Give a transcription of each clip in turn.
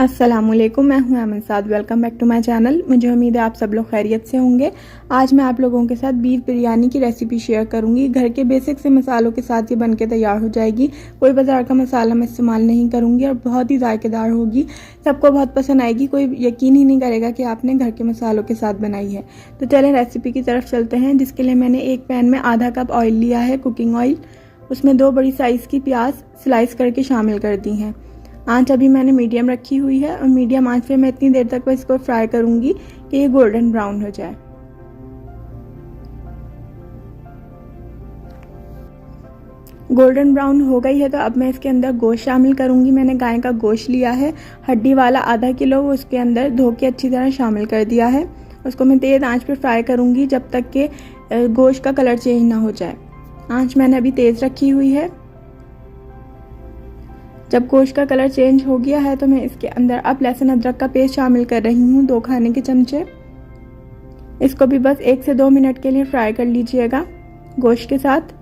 अस्सलामुअलैकुम, मैं हूं Aman Saad. Welcome back to my channel. मुझे उम्मीद है आप सब लोग खैरियत से होंगे। आज मैं आप लोगों के साथ बीफ बिरयानी की रेसिपी शेयर करूंगी। घर के बेसिक से मसालों के साथ ये बनके तैयार हो जाएगी। कोई बाजार का मसाला मैं इस्तेमाल नहीं करूंगी और बहुत ही जायकेदार होगी। सबको बहुत पसंद आएगी। कोई यकीन ही नहीं करेगा कि आपने घर के मसालों के साथ बनाई है। तो चलें रेसिपी की तरफ चलते हैं। जिसके लिए मैंने एक पैन में आधा कप ऑयल लिया है, कुकिंग ऑयल। उसमें 2 बड़ी साइज़ की प्याज स्लाइस करके शामिल कर दी हैं। आंच अभी मैंने मीडियम रखी हुई है और मीडियम आंच पे मैं इतनी देर तक इसको फ्राई करूंगी कि ये गोल्डन ब्राउन हो जाए। गोल्डन ब्राउन हो गई है तो अब मैं इसके अंदर गोश्त शामिल करूंगी। मैंने गाय का गोश्त लिया है, हड्डी वाला आधा किलो, वो उसके अंदर धो के अच्छी तरह शामिल कर दिया है। उसको मैं तेज़ आंच पे फ्राई करूंगी जब तक कि गोश्त का कलर चेंज ना हो जाए। आंच मैंने अभी तेज़ रखी हुई है। जब गोश्त का कलर चेंज हो गया है तो मैं इसके अंदर अब लहसुन अदरक का पेस्ट शामिल कर रही हूँ, 2 खाने के चमचे। इसको भी बस 1 से 2 मिनट के लिए फ्राई कर लीजिएगा गोश्त के साथ।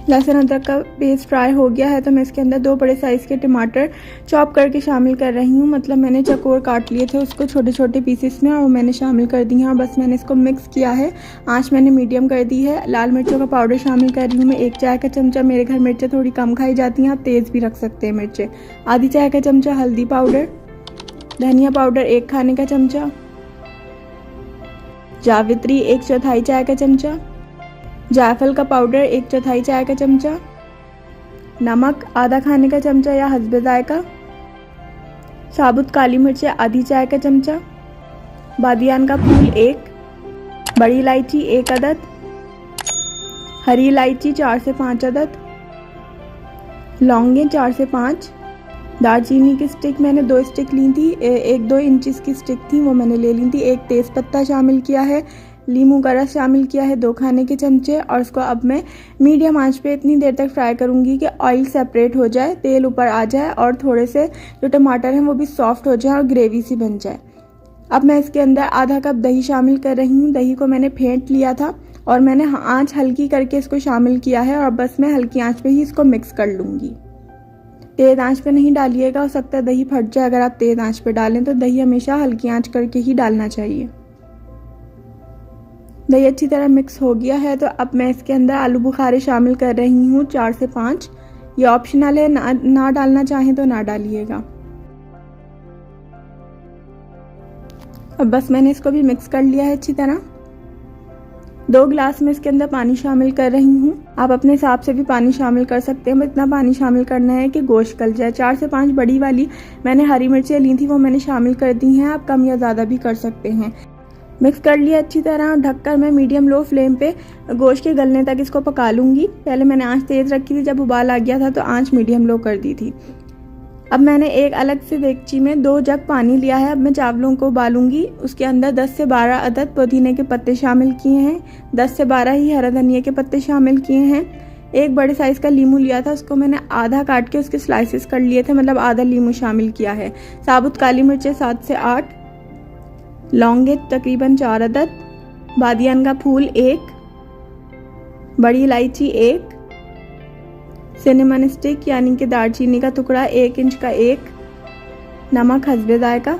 लहसुन अदरक का पेस्ट फ्राई हो गया है तो मैं इसके अंदर 2 बड़े साइज़ के टमाटर चॉप करके शामिल कर रही हूँ। मतलब मैंने चकोर काट लिए थे उसको छोटे छोटे पीसेस में और वो मैंने शामिल कर दी हैं और बस मैंने इसको मिक्स किया है। आंच मैंने मीडियम कर दी है। लाल मिर्चों का पाउडर शामिल कर रही हूँ मैं 1 चाय का चमचा। मेरे घर मिर्चें थोड़ी कम खाई जाती हैं, आप तेज़ भी रख सकते हैं मिर्चें। आधी चाय का चमचा हल्दी पाउडर, धनिया पाउडर 1 खाने का चमचा, जावित्री 1/4 चाय का चमचा, जायफल का पाउडर 1/4 चाय का चमचा, नमक आधा खाने का चमचा या हस्बे जायका, साबुत काली मिर्चें आधी चाय का चमचा, बादियान का फूल 1, बड़ी इलायची 1 अदद, हरी इलायची 4 से 5 अदद, लौंगे 4 से 5, दालचीनी की स्टिक मैंने 2 स्टिक ली थी, 1-2 इंचेस की स्टिक थी वो मैंने ले ली थी। 1 तेज पत्ता शामिल किया है, लीमू का रस शामिल किया है 2 खाने के चमचे। और उसको अब मैं मीडियम आंच पे इतनी देर तक फ्राई करूंगी कि ऑयल सेपरेट हो जाए, तेल ऊपर आ जाए और थोड़े से जो टमाटर हैं वो भी सॉफ्ट हो जाए और ग्रेवी सी बन जाए। अब मैं इसके अंदर आधा कप दही शामिल कर रही हूँ। दही को मैंने फेंट लिया था और मैंने आंच हल्की करके इसको शामिल किया है और बस मैं हल्की आंच पे ही इसको मिक्स कर लूँगी। तेज़ आंच पे नहीं डालिएगा, हो सकता है दही फट जाए अगर आप तेज़ आंच पे डालें। तो दही हमेशा हल्की आंच करके ही डालना चाहिए। दही अच्छी तरह मिक्स हो गया है तो अब मैं इसके अंदर आलू बुखारे शामिल कर रही हूँ 4 से 5। ये ऑप्शनल है, ना डालना चाहें तो ना डालिएगा। अब बस मैंने इसको भी मिक्स कर लिया है अच्छी तरह। 2 गिलास में इसके अंदर पानी शामिल कर रही हूँ। आप अपने हिसाब से भी पानी शामिल कर सकते हैं। इतना पानी शामिल करना है कि गोश्त गल जाए। 4 से 5 बड़ी वाली मैंने हरी मिर्चें ली थी वो मैंने शामिल कर दी हैं। आप कम या ज़्यादा भी कर सकते हैं। मिक्स कर लिया अच्छी तरह। ढककर मैं मीडियम लो फ्लेम पे गोश्त के गलने तक इसको पका लूँगी। पहले मैंने आंच तेज़ रखी थी, जब उबाल आ गया था तो आंच मीडियम लो कर दी थी। अब मैंने एक अलग से देगची में 2 जग पानी लिया है। अब मैं चावलों को उबालूंगी। उसके अंदर 10 से 12 अदद पुदीने के पत्ते शामिल किए हैं, 10 से 12 ही हरा धनिया के पत्ते शामिल किए हैं। 1 बड़े साइज़ का लीमू लिया था, उसको मैंने आधा काट के उसके स्लाइसेस कर लिए थे, मतलब आधा लीमू शामिल किया है। साबुत काली मिर्चें 7 से 8, लौंगे तकरीबन 4 अदद, बादियान का फूल 1, बड़ी इलायची 1, सिनेमन स्टिक यानी कि दालचीनी का टुकड़ा 1 इंच का 1, नमक हस्बे जायका।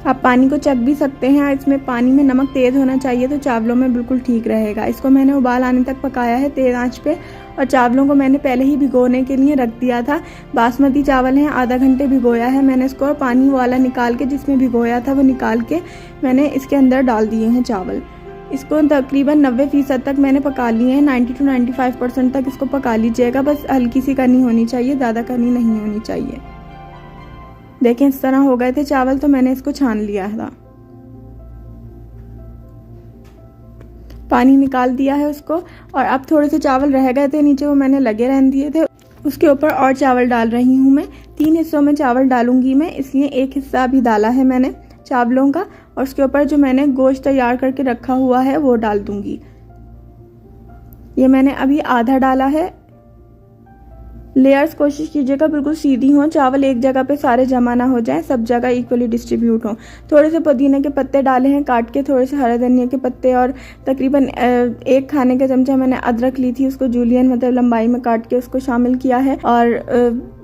आप पानी को चख भी सकते हैं। इसमें पानी में नमक तेज़ होना चाहिए तो चावलों में बिल्कुल ठीक रहेगा। इसको मैंने उबाल आने तक पकाया है तेज़ आंच पे और चावलों को मैंने पहले ही भिगोने के लिए रख दिया था। बासमती चावल हैं, आधा घंटे भिगोया है मैंने इसको। पानी वाला निकाल के, जिसमें भिगोया था वो निकाल के मैंने इसके अंदर डाल दिए हैं चावल। इसको तकरीबन 90% तक मैंने पका लिए हैं। 90 to 95% तक इसको पका लीजिएगा। बस हल्की सी कनी होनी चाहिए, ज़्यादा कनी नहीं होनी चाहिए। देखें इस तरह हो गए थे चावल तो मैंने इसको छान लिया था। पानी निकाल दिया है उसको। और अब थोड़े से चावल रह गए थे नीचे, वो मैंने लगे रहने दिए थे। उसके ऊपर और चावल डाल रही हूँ मैं। 3 हिस्सों में चावल डालूंगी मैं, इसलिए 1 हिस्सा अभी डाला है मैंने चावलों का। और उसके ऊपर जो मैंने गोश्त तैयार करके रखा हुआ है वो डाल दूंगी। ये मैंने अभी आधा डाला है। लेयर्स कोशिश कीजिएगा बिल्कुल सीधी हों, चावल एक जगह पे सारे जमा ना हो जाएं, सब जगह इक्वली डिस्ट्रीब्यूट हों। थोड़े से पुदीने के पत्ते डाले हैं काट के, थोड़े से हरे धनिया के पत्ते, और तकरीबन 1 खाने का चमचा मैंने अदरक ली थी, उसको जूलियन मतलब लंबाई में काट के उसको शामिल किया है। और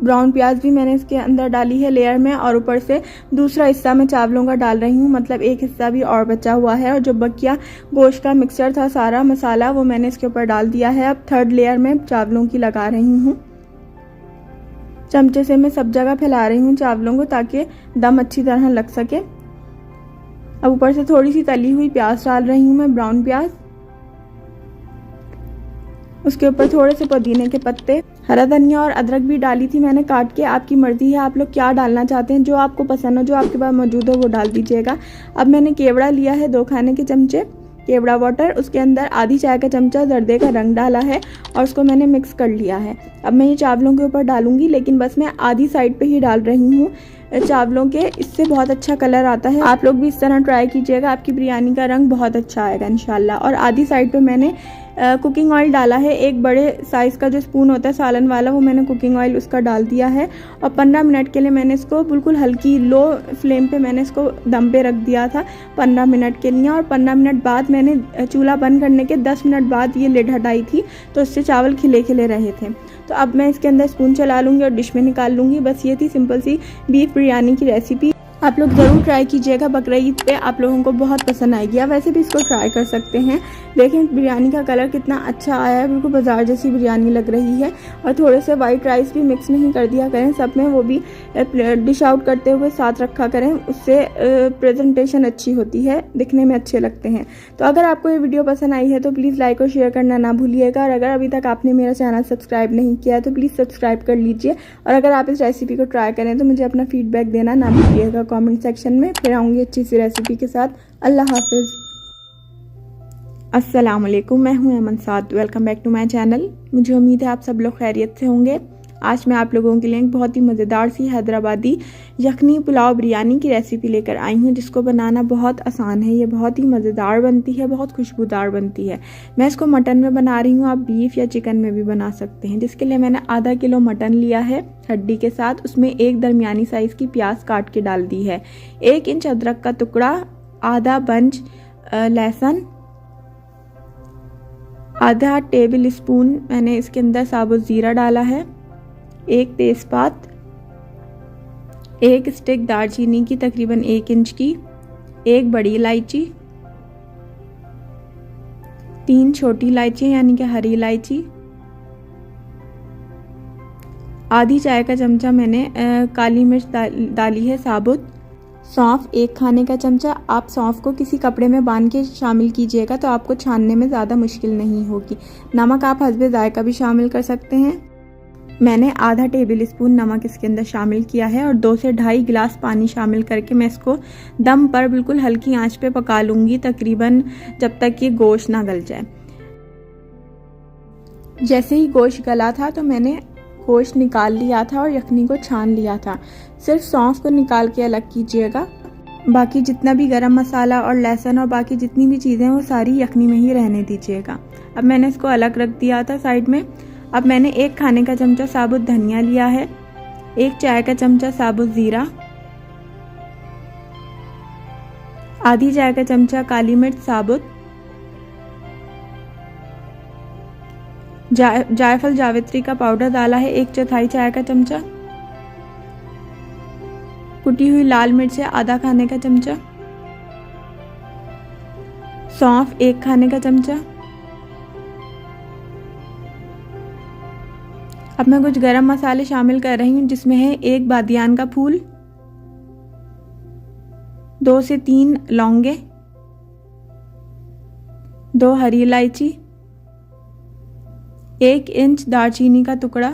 ब्राउन प्याज भी मैंने इसके अंदर डाली है लेयर में, और ऊपर से दूसरा हिस्सा मैं चावलों का डाल रही हूँ, मतलब एक हिस्सा भी और बचा हुआ है। और जो बकिया गोश्त का मिक्सचर था सारा मसाला वो मैंने इसके ऊपर डाल दिया है। अब 3rd लेयर में चावलों की लगा रही हूँ। चमचे से मैं सब जगह फैला रही हूँ चावलों को ताकि दम अच्छी तरह लग सके। अब ऊपर से थोड़ी सी तली हुई प्याज डाल रही हूँ मैं, ब्राउन प्याज। उसके ऊपर थोड़े से पुदीने के पत्ते, हरा धनिया और अदरक भी डाली थी मैंने काट के। आपकी मर्जी है, आप लोग क्या डालना चाहते हैं, जो आपको पसंद हो, जो आपके पास मौजूद हो वो डाल दीजिएगा। अब मैंने केवड़ा लिया है 2 खाने के चमचे, केवड़ा वाटर। उसके अंदर आधी चाय का चमचा जर्दे का रंग डाला है और उसको मैंने मिक्स कर लिया है। अब मैं ये चावलों के ऊपर डालूंगी, लेकिन बस मैं आधी साइड पे ही डाल रही हूँ चावलों के, इससे बहुत अच्छा कलर आता है। आप लोग भी इस तरह ट्राई कीजिएगा, आपकी बिरयानी का रंग बहुत अच्छा आएगा इंशाल्लाह। और आधी साइड पे मैंने कुकिंग ऑयल डाला है, एक बड़े साइज़ का जो स्पून होता है सालन वाला, वो मैंने कुकिंग ऑयल उसका डाल दिया है। और 15 मिनट के लिए मैंने इसको बिल्कुल हल्की लो फ्लेम पे मैंने इसको दम पे रख दिया था 15 मिनट के लिए। और 15 मिनट बाद मैंने चूल्हा बंद करने के 10 मिनट बाद ये लिड हटाई थी, तो इससे चावल खिले खिले रहे थे। तो अब मैं इसके अंदर स्पून चला लूँगी और डिश में निकाल लूँगी। बस ये थी सिंपल सी बीफ बिरयानी की रेसिपी। आप लोग ज़रूर ट्राई कीजिएगा, बकरीद पे आप लोगों को बहुत पसंद आएगी। आप वैसे भी इसको ट्राई कर सकते हैं। देखें बिरयानी का कलर कितना अच्छा आया है, बिल्कुल बाजार जैसी बिरयानी लग रही है। और थोड़े से वाइट राइस भी मिक्स नहीं कर दिया करें सब में, वो भी डिश आउट करते हुए साथ रखा करें, उससे प्रेजेंटेशन अच्छी होती है, दिखने में अच्छे लगते हैं। तो अगर आपको ये वीडियो पसंद आई है तो प्लीज़ लाइक और शेयर करना ना भूलिएगा। और अगर अभी तक आपने मेरा चैनल सब्सक्राइब नहीं किया है तो प्लीज़ सब्सक्राइब कर लीजिए। और अगर आप इस रेसिपी को ट्राई करें तो मुझे अपना फीडबैक देना ना भूलिएगा कमेंट सेक्शन में। फिर आऊँगी अच्छी सी रेसिपी के साथ। अल्लाह हाफिज़। अस्सलाम वालेकुम, मैं हूँ Aman Saad. Welcome back to my channel. मुझे उम्मीद है आप सब लोग खैरियत से होंगे। आज मैं आप लोगों के लिए एक बहुत ही मज़ेदार सी हैदराबादी यखनी पुलाव बिरयानी की रेसिपी लेकर आई हूँ, जिसको बनाना बहुत आसान है। ये बहुत ही मज़ेदार बनती है, बहुत खुशबूदार बनती है। मैं इसको मटन में बना रही हूँ, आप बीफ या चिकन में भी बना सकते हैं। जिसके लिए मैंने आधा किलो मटन लिया है हड्डी के साथ। उसमें एक दरमियानी साइज़ की प्याज काट के डाल दी है, 1 इंच अदरक का टुकड़ा, आधा बंच लहसुन, आधा टेबल स्पून मैंने इसके अंदर साबुत ज़ीरा डाला है, 1 तेज़पात, 1 स्टिक दालचीनी की तकरीबन 1 इंच की, 1 बड़ी इलायची, 3 छोटी इलायची यानी कि हरी इलायची, आधी चाय का चमचा मैंने काली मिर्च डाली है साबुत, सौंफ 1 खाने का चमचा। आप सौंफ को किसी कपड़े में बांध के शामिल कीजिएगा तो आपको छानने में ज़्यादा मुश्किल नहीं होगी। नमक आप हस्बे जायका भी शामिल कर सकते हैं। मैंने आधा टेबल स्पून नमक इसके अंदर शामिल किया है और 2 से 2.5 गिलास पानी शामिल करके मैं इसको दम पर बिल्कुल हल्की आंच पे पका लूँगी, तकरीबन जब तक ये गोश्त ना गल जाए। जैसे ही गोश्त गला था तो मैंने गोश्त निकाल लिया था और यखनी को छान लिया था। सिर्फ सौंफ को निकाल के अलग कीजिएगा, बाकी जितना भी गरम मसाला और लहसुन और बाकी जितनी भी चीज़ें हैं वो सारी यखनी में ही रहने दीजिएगा। अब मैंने इसको अलग रख दिया था साइड में। अब मैंने 1 खाने का चमचा साबुत धनिया लिया है, 1 चाय का चमचा साबुत ज़ीरा, आधी चाय का चमचा काली मिर्च साबुत, जायफल जावित्री का पाउडर डाला है 1/4 चाय का चमचा, कुटी हुई लाल मिर्च आधा खाने का चमचा, सौंफ 1 खाने का चमचा। अब मैं कुछ गरम मसाले शामिल कर रही हूँ, जिसमें है 1 बादियान का फूल, 2 से 3 लौंगे, 2 हरी इलायची, 1 इंच दालचीनी का टुकड़ा।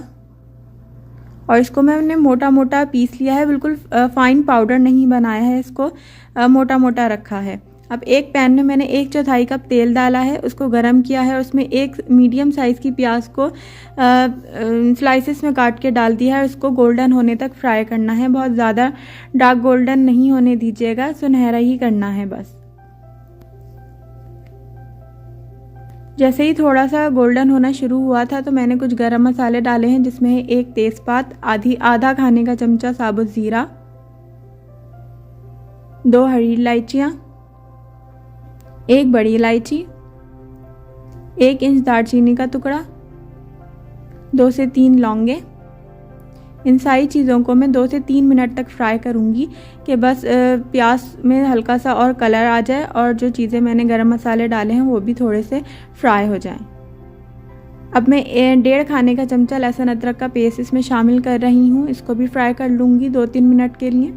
और इसको मैंने मोटा मोटा पीस लिया है, बिल्कुल फाइन पाउडर नहीं बनाया है, इसको मोटा मोटा रखा है। अब एक पैन में मैंने 1/4 कप तेल डाला है, उसको गरम किया है और उसमें 1 मीडियम साइज़ की प्याज को स्लाइसेस में काट के डाल दिया है। उसको गोल्डन होने तक फ्राई करना है, बहुत ज़्यादा डार्क गोल्डन नहीं होने दीजिएगा, सुनहरा ही करना है बस। जैसे ही थोड़ा सा गोल्डन होना शुरू हुआ था तो मैंने कुछ गरम मसाले डाले हैं, जिसमें है 1 तेज़पात, आधा खाने का चमचा साबुत ज़ीरा, 2 हरी इलायचियाँ, 1 बड़ी इलायची, 1 इंच दालचीनी का टुकड़ा, 2 से 3 लौंगे। इन सारी चीज़ों को मैं 2 से 3 मिनट तक फ्राई करूँगी कि बस प्याज में हल्का सा और कलर आ जाए और जो चीज़ें मैंने गरम मसाले डाले हैं वो भी थोड़े से फ्राई हो जाएं। अब मैं 1.5 खाने का चमचा लहसुन अदरक का पेस्ट इसमें शामिल कर रही हूँ। इसको भी फ्राई कर लूँगी 2-3 मिनट के लिए।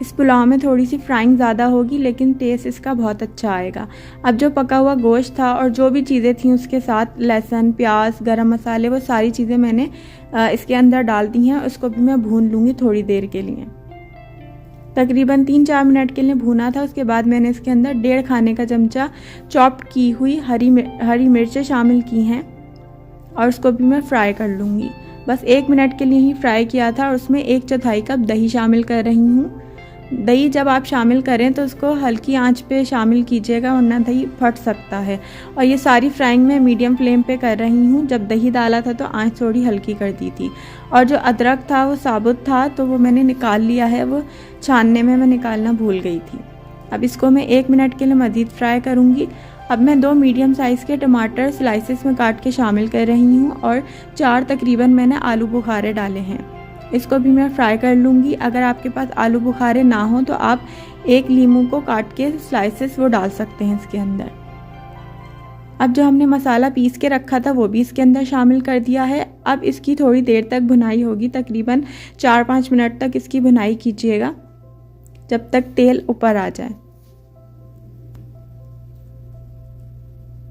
इस पुलाव में थोड़ी सी फ्राइंग ज़्यादा होगी लेकिन टेस्ट इसका बहुत अच्छा आएगा। अब जो पका हुआ गोश्त था और जो भी चीज़ें थी उसके साथ लहसुन, प्याज, गरम मसाले, वो सारी चीज़ें मैंने इसके अंदर डाल दी हैं। उसको भी मैं भून लूँगी थोड़ी देर के लिए। तकरीबन 3-4 मिनट के लिए भूना था। उसके बाद मैंने इसके अंदर 1.5 खाने का चमचा चॉप्ड की हुई हरी मिर्चें शामिल की हैं और उसको भी मैं फ्राई कर लूँगी। बस 1 मिनट के लिए ही फ्राई किया था और उसमें 1/4 कप दही शामिल कर रही हूँ। दही जब आप शामिल करें तो उसको हल्की आंच पे शामिल कीजिएगा, वरना दही फट सकता है। और ये सारी फ्राइंग मैं मीडियम फ्लेम पे कर रही हूँ। जब दही डाला था तो आंच थोड़ी हल्की कर दी थी। और जो अदरक था वो साबुत था तो वो मैंने निकाल लिया है, वो छानने में मैं निकालना भूल गई थी। अब इसको मैं 1 मिनट के लिए मज़ीद फ्राई करूँगी। अब मैं 2 मीडियम साइज़ के टमाटर स्लाइसेस में काट के शामिल कर रही हूँ और 4 तकरीबन मैंने आलू बुखारे डाले हैं। इसको भी मैं फ्राई कर लूँगी। अगर आपके पास आलू बुखारे ना हो तो आप 1 लीमू को काट के स्लाइसेस वो डाल सकते हैं इसके अंदर। अब जो हमने मसाला पीस के रखा था वो भी इसके अंदर शामिल कर दिया है। अब इसकी थोड़ी देर तक भुनाई होगी, तकरीबन 4-5 मिनट तक इसकी भुनाई कीजिएगा जब तक तेल ऊपर आ जाए।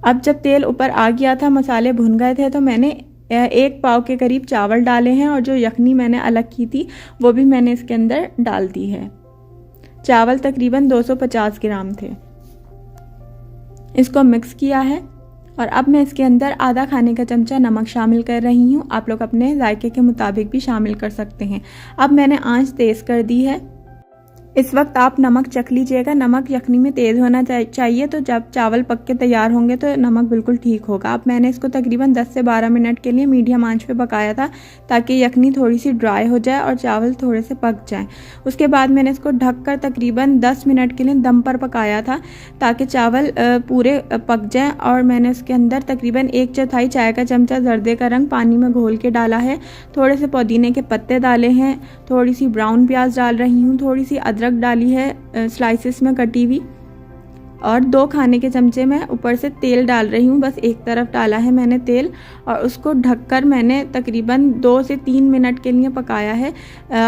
अब जब तेल ऊपर आ गया था, मसाले भुन गए थे, तो मैंने 1 पाव के करीब चावल डाले हैं और जो यखनी मैंने अलग की थी वो भी मैंने इसके अंदर डाल दी है। चावल तकरीबन 250 ग्राम थे। इसको मिक्स किया है और अब मैं इसके अंदर आधा खाने का चमचा नमक शामिल कर रही हूँ। आप लोग अपने जायके के मुताबिक भी शामिल कर सकते हैं। अब मैंने आंच तेज़ कर दी है। इस वक्त आप नमक चख लीजिएगा। नमक यखनी में तेज़ होना चाहिए, तो जब चावल पक के तैयार होंगे तो नमक बिल्कुल ठीक होगा। अब मैंने इसको तकरीबन 10 से 12 मिनट के लिए मीडियम आंच पे पकाया था ताकि यखनी थोड़ी सी ड्राई हो जाए और चावल थोड़े से पक जाएं। उसके बाद मैंने इसको ढककर तकरीबन 10 मिनट के लिए दम पर पकाया था ताकि चावल पूरे पक जाएँ। और मैंने उसके अंदर तकरीबन 1/4 चाय का चमचा जर्दे का रंग पानी में घोल के डाला है। थोड़े से पुदीने के पत्ते डाले हैं, थोड़ी सी ब्राउन प्याज डाल रही हूँ, थोड़ी सी अदरक डाली है स्लाइसेस में कटी हुई, और 2 खाने के चमचे में ऊपर से तेल डाल रही हूँ। बस एक तरफ डाला है मैंने तेल और उसको ढककर मैंने तकरीबन 2 से 3 मिनट के लिए पकाया है।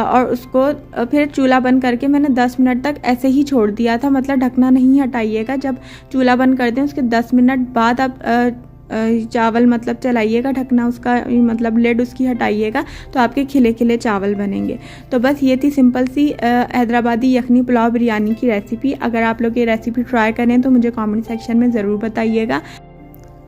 और उसको फिर चूल्हा बंद करके मैंने 10 मिनट तक ऐसे ही छोड़ दिया था। मतलब ढकना नहीं हटाइएगा। जब चूल्हा बंद कर दें उसके 10 मिनट बाद आप चावल मतलब चलाइएगा, ढकना उसका मतलब लेड उसकी हटाइएगा, तो आपके खिले खिले चावल बनेंगे। तो बस ये थी सिंपल सी हैदराबादी यखनी पुलाव बिरयानी की रेसिपी। अगर आप लोग ये रेसिपी ट्राई करें तो मुझे कमेंट सेक्शन में ज़रूर बताइएगा।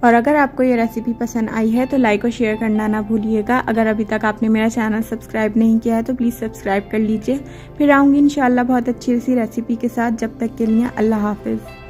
और अगर आपको ये रेसिपी पसंद आई है तो लाइक और शेयर करना ना भूलिएगा। अगर अभी तक आपने मेरा चैनल सब्सक्राइब नहीं किया है तो प्लीज़ सब्सक्राइब कर लीजिए। फिर आऊँगी इंशाल्लाह बहुत अच्छी सी रेसिपी के साथ। जब तक के लिए अल्लाह हाफिज़।